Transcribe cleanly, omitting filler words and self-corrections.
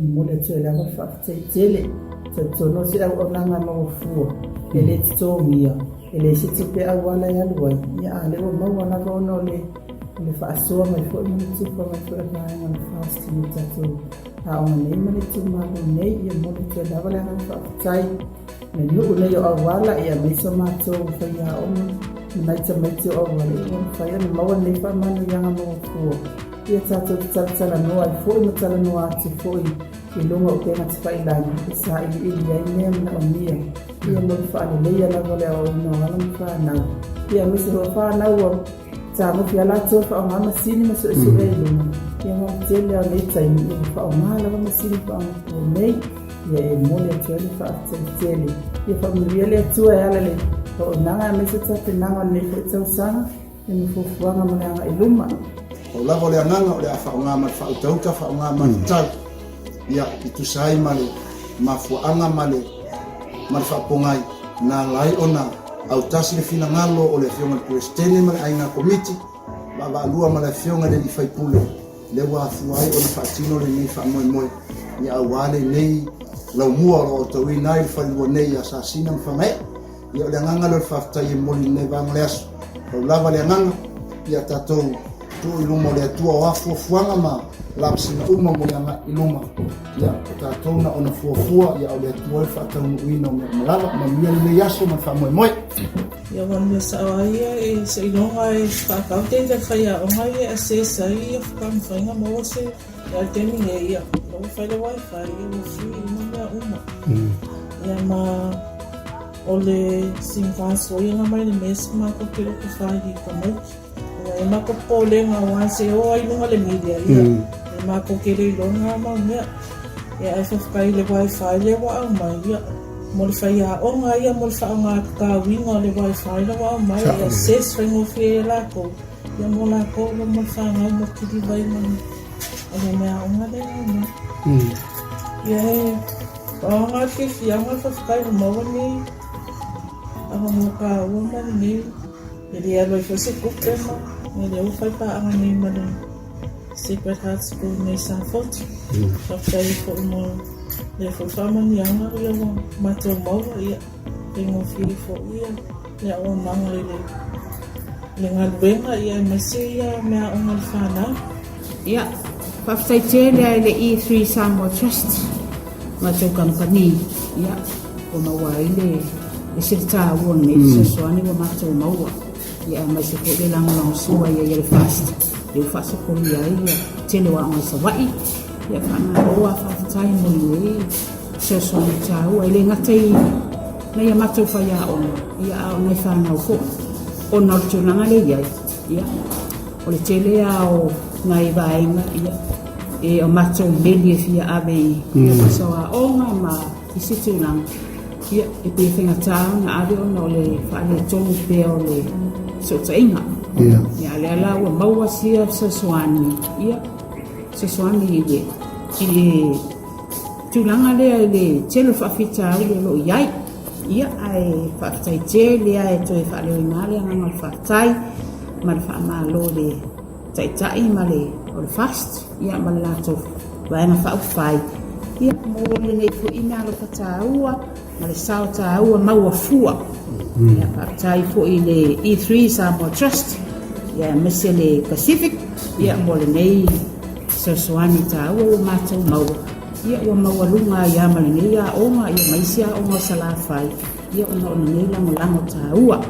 mole tue la fa tele tono si au nanga no fu ele tsomia ele si tpe awala ya lwa ya ale o mo na no le fa so mai fo ni tsi fa mai fo na na fast ni tato a o nei mane tu ma nei ya mole tue la wala na fa tai ne no le yo awala ya me so ma to fa ya o mai tsa mai to awala o fa ya no ma le fa ma no ya no fu ia tato tsala no ai fo no tsala no ati fo i longa o kena te whailani sa i ia i mea mna o mia ia mo whaane leia na vole o ino ala mi whanau ia misi hoa whanau o ta mo fia la tō wha o ngā masini ma so e so e lunga ia mo tele o nei taimi i wha o ngā lawa masini wha o nei ia e mole a tuale wha a tele ia wha miria le atua e ala le o nanga a mesa ta te nanga le wha tau sanga ia mo fufuanga mo le anga i luma o lava le ananga o le a wha o ngā mara wha o tauka wha o ngā mara tau ia itu sai male mafuanga male marfapongai na lai ona au tasi le fina ngalo o le fionga presidente male ainga komiti baba lua male fionga le fai pule le wa fuai o le fatino le nei fa moi moi ia wale nei la mua o tawi nai fa le nei asasina mfame ia le nganga le fafta ye moli ne bangles o lava le nganga ia tatou tu ilumo le tua wa fuanga ma lapsina uma mo nga iluma ya tatona ona fuafua ya ole tuoi fa tau ino malava ma mia le yaso ma fa moi moi ya wan me sa ia e se ilonga e fa ka te te fa ya o mai e se sa ia fa fa nga mo se ya temi ia o fa le wifi ia o free ma uma ya ma ole singa so ia nga mai le mes ma ko ke ko fa di ko mai ya ma ko pole nga wan se o ai no le media ia ma ko kere longa ma me ya fa kai le wifi le wa ma ya mo le fa ya o nga ya mo fa nga ka winga le wifi le wa ma ya ses fa no fe la ko ya mo la ko mo fa nga mo ki di vai mo o me a nga le ma ya o nga ki ya nga fa kai mo ni a mo ka o ma ni ya lo fa se ko pe ma ya o fa pa nga ni ma Secret Heart School nei Sanford. Whaktai fo mo le fo whamani anga ia wa matau maua ia ringo whiri fo ia o nanga le ngaluenga ia mase ia mea o ngal whanau. Ia, whaktai tēle ai le E3 Samoa Trust matau kampani ia o maua ile le sirita uang nei saswani wa matau maua ia mai se fo le lango sua ia le fast. Eu faço com ia tele wa ma sa wai ya kana o fa tai mo ni se so ni tau ele ngatai na ya matu fa ya o ya o nei fa na fo o no tuna ngale ya o le tele ya o nai vai na ya e o matu meli fia ave ya so o nga ma isi tuna ya e pe finga tau na ave o no le fa le tonu pe o le so tsainga ya le ala wa maua sia saswani ia saswani ile tulanga le tele fa fita ile lo yai ia ai fa tai tele ai to fa le nale nga fa tai ma fa ma lo le tai ma le o fast ia ma la to va na fa fai ia mo le nei fo ina lo fa taua ma le sao taua maua fua ia fa tai fo ile E3 Samoa Trust ya mesele Pacific ya mole nei soswani ta o matau mau ya o mawalunga ya male nei ya o nga ya maisia o nga sala fai ya o nei la mo ta ua